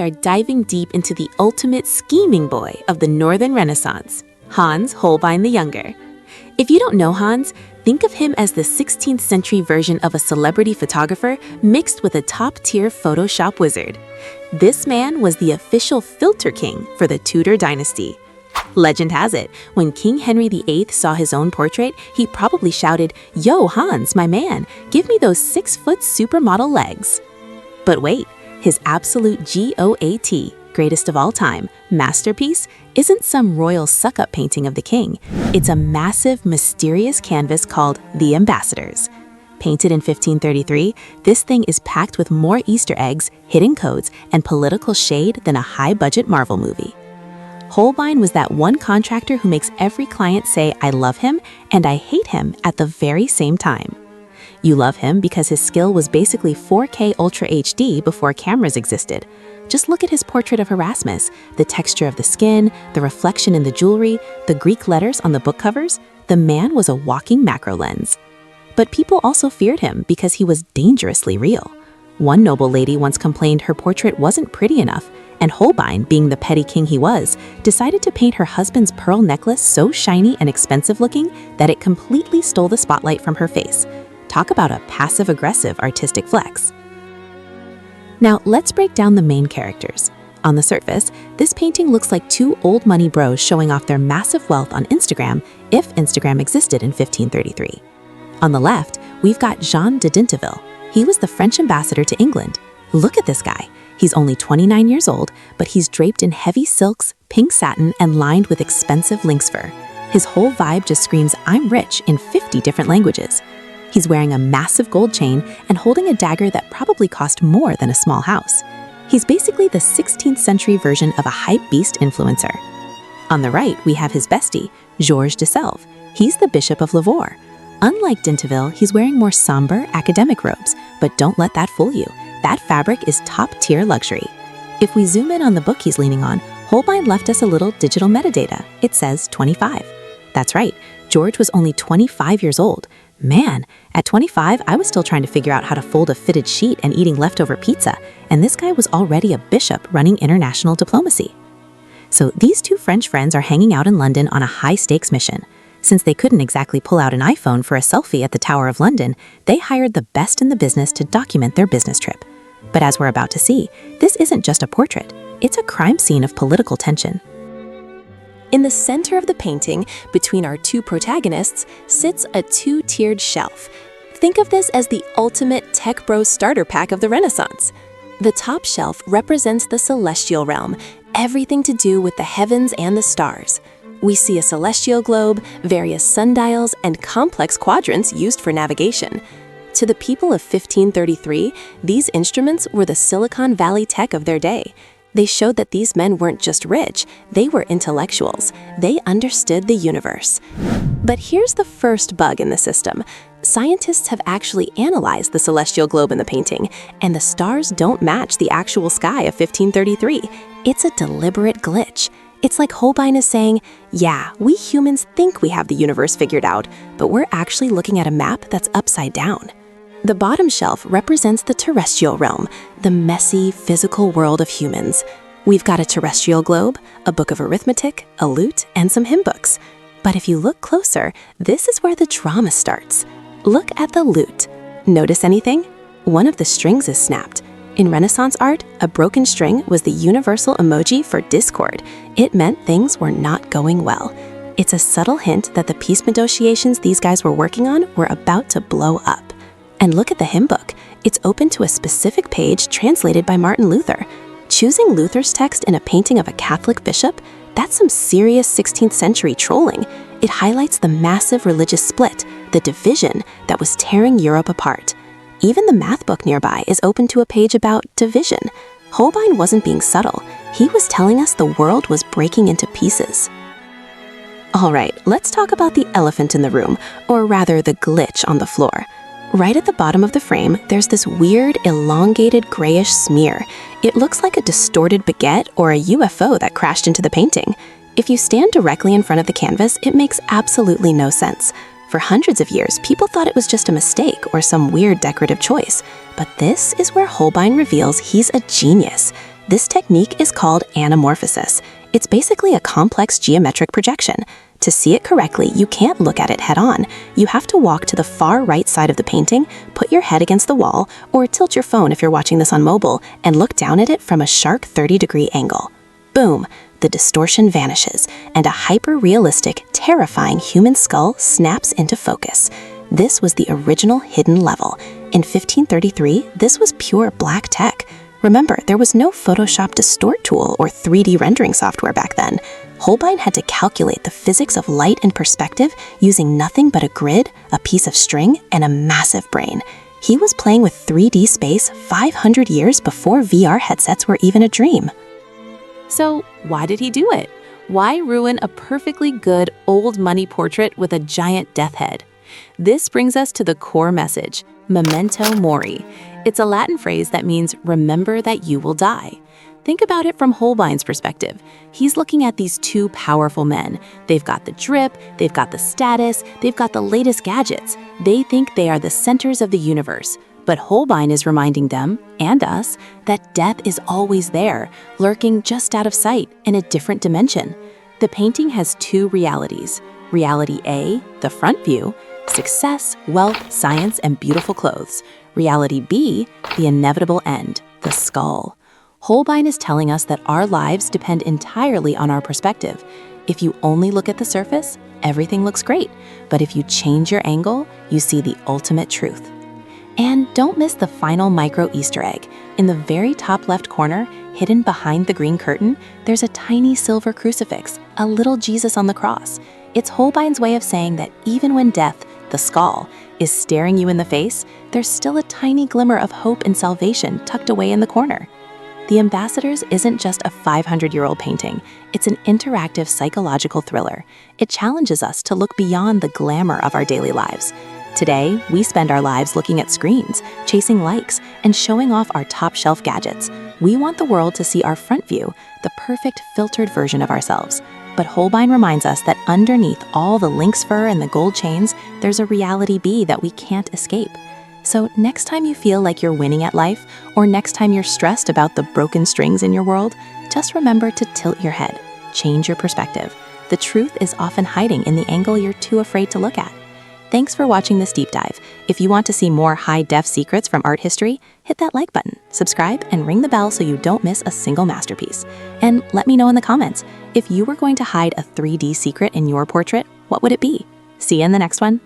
are diving deep into the ultimate scheming boy of the Northern Renaissance, Hans Holbein the Younger. If you don't know Hans, think of him as the 16th century version of a celebrity photographer mixed with a top-tier Photoshop wizard. This man was the official filter king for the Tudor dynasty. Legend has it, when King Henry VIII saw his own portrait, he probably shouted, "Yo, Hans, my man, give me those 6-foot supermodel legs." But wait, his absolute GOAT, greatest of all time, masterpiece isn't some royal suck-up painting of the king. It's a massive, mysterious canvas called The Ambassadors. Painted in 1533, this thing is packed with more Easter eggs, hidden codes, and political shade than a high-budget Marvel movie. Holbein was that one contractor who makes every client say, "I love him," and "I hate him" at the very same time. You love him because his skill was basically 4K Ultra HD before cameras existed. Just look at his portrait of Erasmus, the texture of the skin, the reflection in the jewelry, the Greek letters on the book covers. The man was a walking macro lens. But people also feared him because he was dangerously real. One noble lady once complained her portrait wasn't pretty enough, and Holbein, being the petty king he was, decided to paint her husband's pearl necklace so shiny and expensive looking that it completely stole the spotlight from her face. Talk about a passive-aggressive artistic flex. Now, let's break down the main characters. On the surface, this painting looks like two old money bros showing off their massive wealth on Instagram, if Instagram existed in 1533. On the left, we've got Jean de Dinteville. He was the French ambassador to England. Look at this guy. He's only 29 years old, but he's draped in heavy silks, pink satin, and lined with expensive lynx fur. His whole vibe just screams, "I'm rich," in 50 different languages. He's wearing a massive gold chain and holding a dagger that probably cost more than a small house. He's basically the 16th century version of a hype beast influencer. On the right, we have his bestie, Georges de Selve. He's the Bishop of Lavore. Unlike Dinteville, he's wearing more somber, academic robes, but don't let that fool you. That fabric is top-tier luxury. If we zoom in on the book he's leaning on, Holbein left us a little digital metadata. It says 25. That's right, George was only 25 years old. Man, at 25, I was still trying to figure out how to fold a fitted sheet and eating leftover pizza, and this guy was already a bishop running international diplomacy. So these two French friends are hanging out in London on a high-stakes mission. Since they couldn't exactly pull out an iPhone for a selfie at the Tower of London, they hired the best in the business to document their business trip. But as we're about to see, this isn't just a portrait, it's a crime scene of political tension. In the center of the painting, between our two protagonists, sits a two-tiered shelf. Think of this as the ultimate tech bro starter pack of the Renaissance. The top shelf represents the celestial realm, everything to do with the heavens and the stars. We see a celestial globe, various sundials, and complex quadrants used for navigation. To the people of 1533, these instruments were the Silicon Valley tech of their day. They showed that these men weren't just rich, they were intellectuals. They understood the universe. But here's the first bug in the system. Scientists have actually analyzed the celestial globe in the painting, and the stars don't match the actual sky of 1533. It's a deliberate glitch. It's like Holbein is saying, yeah, we humans think we have the universe figured out, but we're actually looking at a map that's upside down. The bottom shelf represents the terrestrial realm, the messy, physical world of humans. We've got a terrestrial globe, a book of arithmetic, a lute, and some hymn books. But if you look closer, this is where the drama starts. Look at the lute. Notice anything? One of the strings is snapped. In Renaissance art, a broken string was the universal emoji for discord. It meant things were not going well. It's a subtle hint that the peace negotiations these guys were working on were about to blow up. And look at the hymn book. It's open to a specific page translated by Martin Luther. Choosing Luther's text in a painting of a Catholic bishop? That's some serious 16th century trolling. It highlights the massive religious split, the division that was tearing Europe apart. Even the math book nearby is open to a page about division. Holbein wasn't being subtle. He was telling us the world was breaking into pieces. All right, let's talk about the elephant in the room, or rather the glitch on the floor. Right at the bottom of the frame, there's this weird, elongated grayish smear. It looks like a distorted baguette or a UFO that crashed into the painting. If you stand directly in front of the canvas, it makes absolutely no sense. For hundreds of years, people thought it was just a mistake or some weird decorative choice. But this is where Holbein reveals he's a genius. This technique is called anamorphosis. It's basically a complex geometric projection. To see it correctly, you can't look at it head-on. You have to walk to the far right side of the painting, put your head against the wall, or tilt your phone if you're watching this on mobile, and look down at it from a sharp 30-degree angle. Boom! The distortion vanishes, and a hyper-realistic, terrifying human skull snaps into focus. This was the original hidden level. In 1533, this was pure black tech. Remember, there was no Photoshop Distort tool or 3D rendering software back then. Holbein had to calculate the physics of light and perspective using nothing but a grid, a piece of string, and a massive brain. He was playing with 3D space 500 years before VR headsets were even a dream. So why did he do it? Why ruin a perfectly good old money portrait with a giant death head? This brings us to the core message, memento mori. It's a Latin phrase that means remember that you will die. Think about it from Holbein's perspective. He's looking at these two powerful men. They've got the drip, they've got the status, they've got the latest gadgets. They think they are the centers of the universe. But Holbein is reminding them, and us, that death is always there, lurking just out of sight in a different dimension. The painting has two realities. Reality A, the front view, success, wealth, science, and beautiful clothes. Reality B, the inevitable end, the skull. Holbein is telling us that our lives depend entirely on our perspective. If you only look at the surface, everything looks great. But if you change your angle, you see the ultimate truth. And don't miss the final micro Easter egg. In the very top left corner, hidden behind the green curtain, there's a tiny silver crucifix, a little Jesus on the cross. It's Holbein's way of saying that even when death, the skull, is staring you in the face, there's still a tiny glimmer of hope and salvation tucked away in the corner. The Ambassadors isn't just a 500-year-old painting. It's an interactive psychological thriller. It challenges us to look beyond the glamour of our daily lives. Today, we spend our lives looking at screens, chasing likes, and showing off our top-shelf gadgets. We want the world to see our front view, the perfect filtered version of ourselves. But Holbein reminds us that underneath all the lynx fur and the gold chains, there's a reality B that we can't escape. So next time you feel like you're winning at life, or next time you're stressed about the broken strings in your world, just remember to tilt your head, change your perspective. The truth is often hiding in the angle you're too afraid to look at. Thanks for watching this deep dive. If you want to see more high-def secrets from art history, hit that like button, subscribe, and ring the bell so you don't miss a single masterpiece. And let me know in the comments, if you were going to hide a 3D secret in your portrait, what would it be? See you in the next one.